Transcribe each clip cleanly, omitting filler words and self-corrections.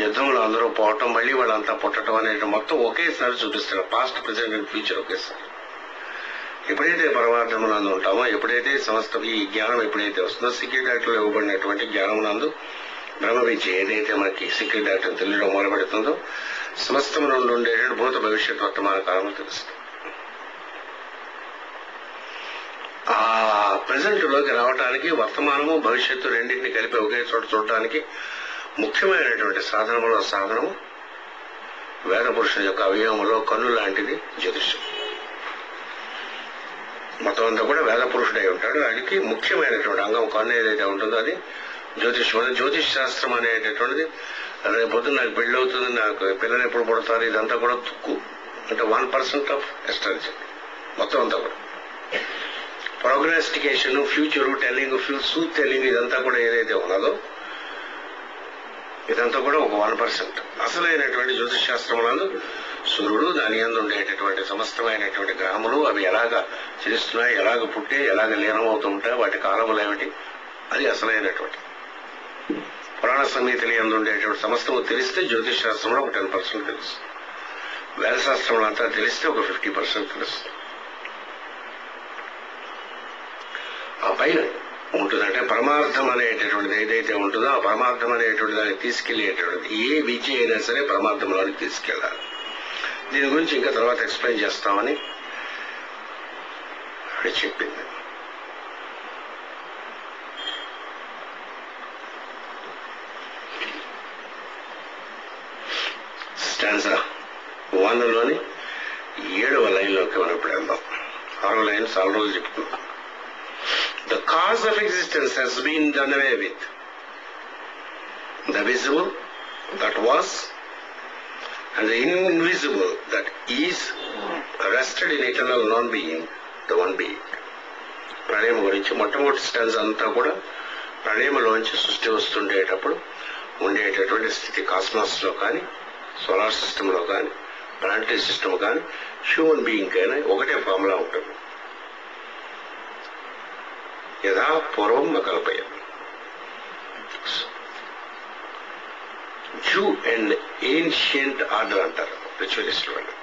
యుద్ధంలో అందరూ పోవటం, మళ్ళీ వాళ్ళంతా పుట్టడం అనేది మొత్తం ఒకేసారి చూపిస్తారు. పాస్ట్, ప్రజెంట్ అండ్ ఫ్యూచర్ ఒకేసారి. ఎప్పుడైతే పరమార్థమునందు ఉంటామో, ఎప్పుడైతే సమస్త ఈ జ్ఞానం ఎప్పుడైతే వస్తుందో, సీక్రెట్ డాక్టర్లో ఇవ్వబడినటువంటి జ్ఞానమునందు బ్రహ్మ విద్య ఏదైతే మనకి సీక్రెట్ డాక్టర్ తెలియడం మొదలుపెడుతుందో, సమస్తము నుండి ఉండేటువంటి భూత భవిష్యత్ వర్తమాన కాలంలో తెలుస్తుంది. ఆ ప్రజెంట్ లోకి రావడానికి వర్తమానము భవిష్యత్తు రెండింటిని కలిపి ఒకే చోట చూడటానికి ముఖ్యమైనటువంటి సాధనము వేద పురుషుని యొక్క అవయవములో కన్ను లాంటిది జ్యోతిష్యం. మొత్తం అంతా కూడా వేద పురుషుడై ఉంటాడు. ఆయనకి ముఖ్యమైనటువంటి అంగం కన్ను ఏదైతే ఉంటుందో అది జ్యోతిష్యం. జ్యోతిష్ శాస్త్రం అనేటటువంటిది రేపొద్దు నాకు పెళ్లి అవుతుంది, నాకు పిల్లలు ఎప్పుడు పుడతారు, ఇదంతా కూడా తుక్కు, అంటే 1% ఆఫ్ ఎస్ట్రాలజీ మొత్తం అంతా కూడా. ప్రోగ్నాస్టికేషన్, ఫ్యూచర్ టెల్లింగ్, సూత్ టెల్లింగ్, ఇదంతా కూడా ఏదైతే ఉన్నదో ఇదంతా కూడా ఒక 1%. అసలైనటువంటి జ్యోతిష్ శాస్త్రములందు సూర్యుడు, దాని యందు ఉండేటటువంటి సమస్తమైనటువంటి గ్రహములు, అవి ఎలాగ చలిస్తున్నాయి, ఎలాగ పుట్టే, ఎలాగ లీనమవుతూ ఉంటాయి, వాటి కాలములు ఏమిటి, అది అసలైనటువంటి పురాణ సంహితలు యందు ఉండేటువంటి సమస్తము తెలిస్తే జ్యోతిష్ శాస్త్రంలో ఒక 10% తెలుస్తుంది. వేద శాస్త్రంలో అంతా తెలిస్తే ఒక 50% తెలుస్తుంది. ఆ పైన ఉంటుందంటే పరమార్థం అనేటటువంటిది ఏదైతే ఉంటుందో, ఆ పరమార్థం అనేటువంటి దాన్ని తీసుకెళ్లేటటువంటిది ఏ విద్య అయినా సరే పరమార్థంలోనికి తీసుకెళ్లాలి. దీని గురించి ఇంకా తర్వాత ఎక్స్ప్లెయిన్ చేస్తామని చెప్పింది. స్టాన్సా 1లోని 7వ లైన్లోకి మనం ఇప్పుడు వెళ్దాం. 6వ లైన్ చాలా రోజులు చెప్పుకున్నాం. The cause of existence has been done away with. The visible that was and the invisible that is rested in eternal non-being, the one being. ప్రణయమ గురించి మొట్టమొదటి స్టాన్స్ అంతా కూడా ప్రణయమలోంచి సృష్టి వస్తుండేటప్పుడు ఉండేటటువంటి స్థితి కాస్మాస్ లో కానీ, సోలార్ సిస్టమ్ లో కానీ, ప్లానటరీ సిస్టమ్ కానీ, హ్యూమన్ బీయింగ్ అయినా ఒకటే ఫార్ములా ఉంటుంది. యథా పూర్వం అకల్పయ. డ్యూ అండ్ ఏన్షియంట్ ఆర్డర్ అంటారు రిచువలిస్ట్ వాళ్ళు.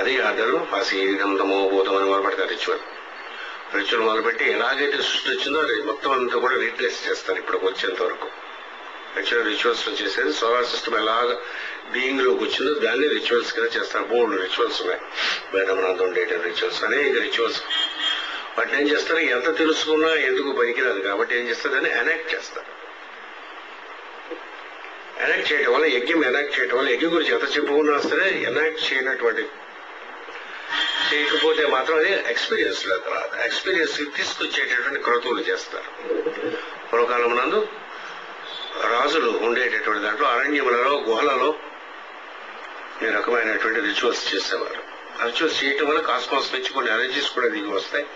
అదే ఆర్డర్లో ఆ శరీరం తమోభూతం అని మొదలుపెడతారు. రిచువల్ మొదలుపెట్టి ఎలాగైతే సృష్టి వచ్చిందో అది మొత్తం అంతా కూడా రీప్లేస్ చేస్తారు ఇప్పటికి వచ్చేంత వరకు. రిచువల్స్ లో చేసేది సోలార్ సిస్టమ్ ఎలాగ బీయింగ్ లోకి వచ్చిందో దాన్ని రిచువల్స్ కింద చేస్తారు. బోల్డ్ రిచువల్స్ ఉన్నాయి. వేదమనందు ఉండేట రిచువల్స్, అనేక రిచువల్స్. వాటిని ఏం చేస్తారు, ఎంత తెలుసుకున్నా ఎందుకు పనికిరాదు కాబట్టి ఏం చేస్తారు, దాన్ని ఎనాక్ట్ చేస్తారు. ఎనాక్ట్ చేయడం వల్ల, యజ్ఞం ఎనాక్ట్ చేయడం వల్ల, యజ్ఞం గురించి ఎంత చెప్పుకున్నా సరే ఎనాక్ట్ చేయకపోతే మాత్రం అది ఎక్స్పీరియన్స్ లేదు. ఎక్స్పీరియన్స్ తీసుకొచ్చేటటువంటి క్రతువులు చేస్తారు. పూర్వకాలం నందు రాజులు ఉండేటటువంటి దాంట్లో అరణ్యములలో, గుహలలో ఈ రకమైనటువంటి రిచువల్స్ చేసేవారు. రిచువల్స్ చేయటం వల్ల కాస్మాస్ నుంచి కొన్ని ఎనర్జీస్ కూడా దిగి వస్తాయి.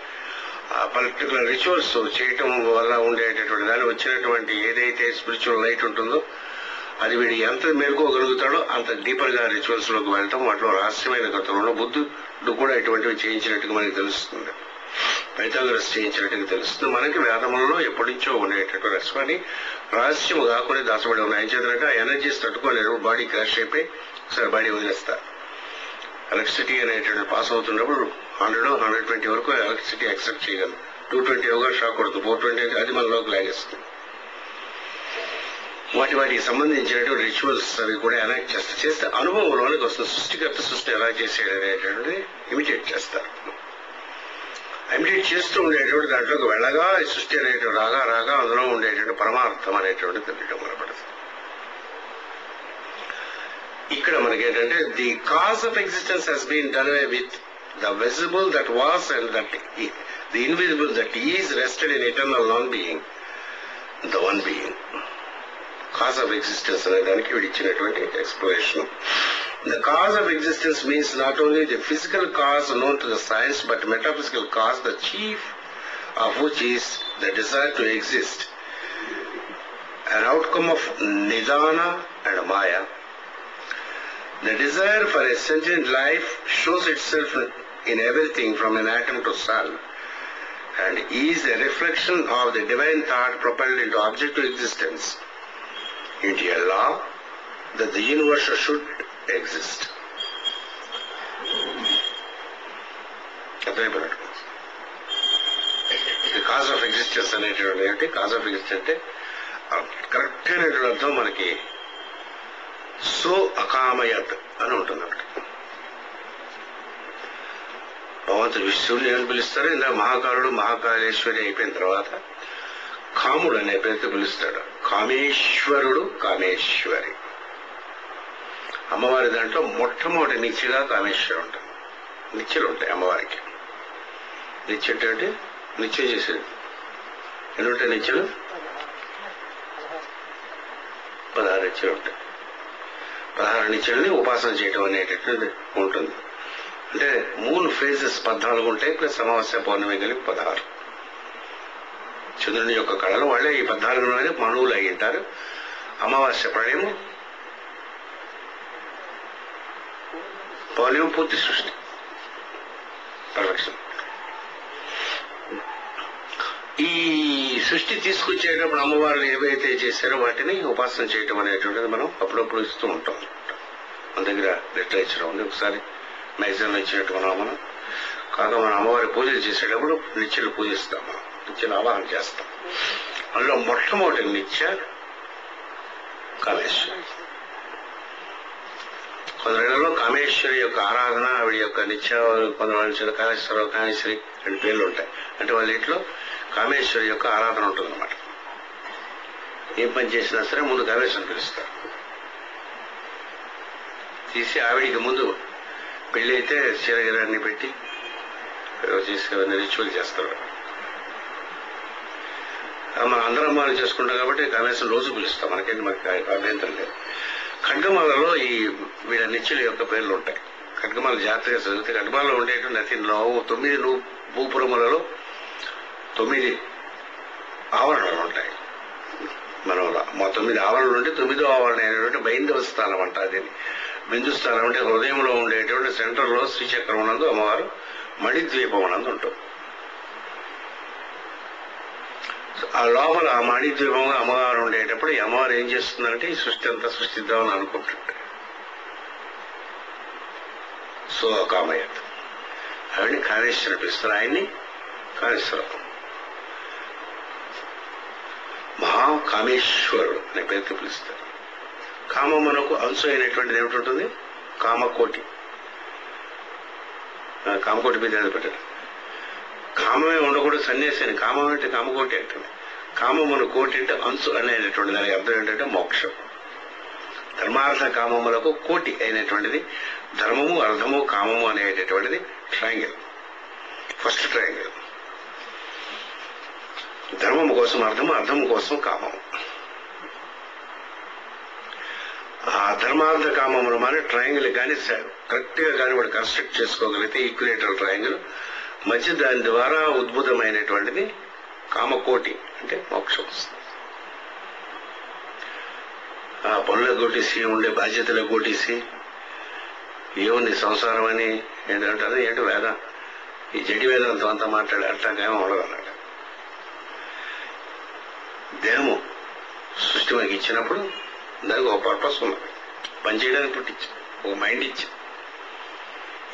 ఆ పర్టికులర్ రిచువల్స్ చేయటం వల్ల ఉండేటటువంటి దాన్ని వచ్చినటువంటి ఏదైతే స్పిరిచువల్ లైట్ ఉంటుందో అది వీడు ఎంత మేలుకోగలుగుతాడో అంత డీపర్ గా రిచువల్స్ లోకి వెళ్ళటం, వాటిలో రహస్యమైన గతంలో బుద్ధుడు కూడా ఇటువంటివి చేయించినట్టుగా మనకి తెలుస్తుంది. పైథాగరస్ చేయించినట్టుగా తెలుస్తుంది. మనకి వేదములలో ఎప్పటి నుంచో ఉండేటటువంటి రహస్యాన్ని రహస్యము కాకుండా దాచబడి ఉన్నాయి. ఏం చేద్దంటే ఆ ఎనర్జీస్ తట్టుకోలేరు, బాడీ క్రాష్ అయిపోయి ఒకసారి బాడీ వదిలేస్తారు. ఎలక్ట్రిసిటీ అనేటువంటి పాస్ అవుతున్నప్పుడు 100-120 వరకు ఎలక్ట్రిసిటీ యాక్సెప్ట్ చేయగలరు. 220 యోగా షాక్ కొడుతుంది, 420 అది మనలోకి లాగేస్తుంది. వాటికి సంబంధించినటువంటి రిచువల్స్ అవి కూడా ఎనాక్ట్ చేస్తే అనుభవంలోనికి వస్తుంది. సృష్టి ఎలా చేసేది అనేటువంటిది ఇమిటేట్ చేస్తారు. ఇమిటేట్ చేస్తూ ఉండేటువంటి దాంట్లోకి వెళ్ళగా ఈ సృష్టి అనేటువంటి రాగా అందులో ఉండేటువంటి పరమార్థం అనేటువంటి తెలియడం మొదలుపడుతుంది. ఇక్కడ మనకేంటంటే the cause of existence has been done away with the visible that was and that the invisible that is rested in eternal non being, the one being. Cause of existence అనే దానికి వీడిచ్చినటువంటి explanation. The cause of existence means not only the physical cause known to the science, but metaphysical cause, the chief of which is the desire to exist, an outcome of Nidana and Maya. The desire for a sentient life shows itself in everything from an atom to cell, and is a reflection of the divine thought propelled into objective existence. into a law that the universe should exist. అర్థమైపోయినట్టు the cause of existence అనేటువంటి ఏంటి? Cause of existence అంటే correct అయినటువంటి అర్థం మనకి so అకామయత్ అని ఉంటుంది అక్కడ. భగవంతుడు విష్ణువుని ఏమని పిలుస్తారు? ఇలా మహాకాలుడు మహాకాళేశ్వరి అయిపోయిన తర్వాత కాముడు అనే పేరుతో పిలుస్తాడు. కామేశ్వరుడు కామేశ్వరి. అమ్మవారి దాంట్లో మొట్టమొదటి నిత్యగా కామేశ్వరు ఉంటుంది. నిత్యలు ఉంటాయి అమ్మవారికి. నిత్యం అంటే నిత్యం చేసేది. ఎన్ని ఉంటాయి నిత్యలు? 16 నిత్యలు ఉంటాయి. 16 నిత్యలని ఉపాసన చేయటం అనేటటువంటిది ఉంటుంది. అంటే 3 ఫేజెస్ 14 ఉంటాయి, ప్లస్ అమావాస్య పౌర్ణమి కలిపి 16. చంద్రుని యొక్క కళలు వాళ్ళే ఈ 14 మనువులు అయి ఉంటారు. అమావాస్య ప్రళయం, పౌర్ణమి పూర్తి సృష్టి, పర్ఫెక్షన్. ఈ సృష్టి తీసుకొచ్చేటప్పుడు అమ్మవారు ఏవైతే చేశారో వాటిని ఉపాసన చేయటం అనేటువంటిది మనం అప్పుడప్పుడు ఇస్తూ ఉంటాం. మన దగ్గర లిటరేచర్ ఉంది. ఒకసారి మ్యాగజైన్లో ఇచ్చినట్టు మనం కాగా మనం అమ్మవారి పూజలు చేసేటప్పుడు నిత్యలు పూజిస్తాం, మనం నిత్యలు ఆవాహన చేస్తాం. అందులో మొట్టమొదటి నిత్య కామేశ్వరి. కొందరిలో కామేశ్వరి యొక్క ఆరాధన, ఆవిడ యొక్క నిత్య, కొందరు కాళేశ్వరరావు కామేశ్వరి 2 పేర్లు ఉంటాయి. అంటే వాళ్ళ ఇంట్లో కామేశ్వరి యొక్క ఆరాధన ఉంటుందన్నమాట. ఏం పని చేసినా సరే ముందు కామేశ్వరిని పిలుస్తారు. తీసి ఆవిడికి ముందు పెళ్లి అయితే చీరగిరాన్ని పెట్టి చేసే రిచువల్ చేస్తారు. మన అందరం అమ్మాయిలు చేసుకుంటాం కాబట్టి కామేశ్వరం రోజు పిలుస్తాం. మనకి అభ్యంతరం లేదు. ఖడ్గమాలలో ఈ వీళ్ళ నిత్యుల యొక్క పేర్లు ఉంటాయి. ఖడ్గమాల జాతరగా చదివితే ఖడ్గమాలలో ఉండేటువంటి అతి 9 భూపురములలో 9 ఆవరణలు ఉంటాయి. మనం మా 9 ఆవరణలు ఉంటే 9వ ఆవరణ అయినటువంటి బైందవ స్థానం అంట. అది బిందు స్థానం అంటే హృదయంలో ఉండేటువంటి సెంటర్లో శ్రీచక్రం నందు అమ్మవారు మణిద్వీపం నందు ఉంటుంది. ఆ లోపల ఆ మణిద్వీపంగా అమ్మవారు ఉండేటప్పుడు ఈ అమ్మవారు ఏం చేస్తుందంటే ఈ సృష్టి అంతా సృష్టిద్దామని అనుకుంటుంటే సో కామయ్యత్ ఆవిడ్ని కాళేశ్వరం పిలుస్తారు. ఆయన్ని కాళేశ్వరం మహాకామేశ్వరుడు అనే పేరుతో పిలుస్తారు. కామం మనకు అంశం అయినటువంటిది ఏమిటి ఉంటుంది? కామకోటి. కామకోటి మీద పెట్టారు. కామమే ఉండకూడదు సన్యాసి అని. కామం అంటే కామకోటి అంటుంది. కామమును కోటి అంటే అంశు అనేటటువంటి దానికి అర్థం ఏంటంటే మోక్షం. ధర్మార్థ కామములకు కోటి అయినటువంటిది ధర్మము, అర్థము, కామము అనేటటువంటిది ట్రయాంగిల్. First triangle. ధర్మము కోసం అర్థము, అర్థము కోసం కామము. ఆ ధర్మార్థ కామమును మన ట్రయాంగిల్ కానీ కరెక్ట్ గా కానీ వాడు కన్స్ట్రక్ట్ చేసుకోగలిగితే ఈక్విలేటరల్ ట్రయాంగిల్ మధ్య దాని ద్వారా ఉద్భుతమైనటువంటిది కామకోటి అంటే మోక్షం వస్తుంది. ఆ పనులకు కొట్టేసి ఉండే బాధ్యతలకు కొట్టేసి ఏముంది సంసారం అని ఏంటంటారు? ఏంటో వేదం, ఈ జడి వేదంతో అంతా మాట్లాడే అట్లాగేమో ఉండదు అన్నాడు. దేహము సృష్టి మనకి ఇచ్చినప్పుడు దానికి ఒక పర్పస్ ఉన్నది, పనిచేయడానికి పుట్టించి ఒక మైండ్ ఇచ్చింది.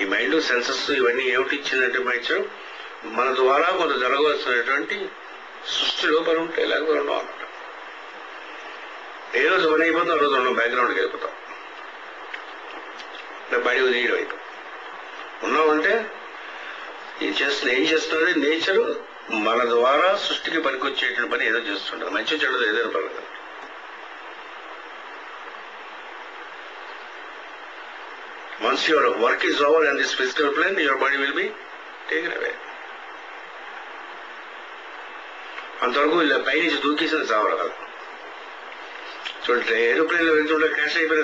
ఈ మైండ్ సెన్సెస్ ఇవన్నీ ఏమిటి ఇచ్చిందంటే మైండ్ మన ద్వారా కొంత జరగవలసినటువంటి సృష్టిలో పని ఉంటాయి, లేకపోతే ఉండవు అన్నమాట. ఏ రోజు పని అయిపోతుందో ఆ రోజు మనం బ్యాక్గ్రౌండ్కి వెళ్ళిపోతాం, బడి వదిలేయడం అయిపోతాం. ఉన్నామంటే ఏం చేస్తున్నది నేచరు మన ద్వారా సృష్టికి పనికొచ్చేటువంటి పని ఏదో చేస్తుంటుంది. మంచి చెడు ఏదైనా పర్లేదు. Once your work is over on this physical plane, your body will be taken away. అంతవరకు ఇలా పైనుంచి దూకేసిన చావరు కదా. చూడండి, ఏరోప్లేన్లో వెళ్తుంటే క్రాష్ అయిపోయిన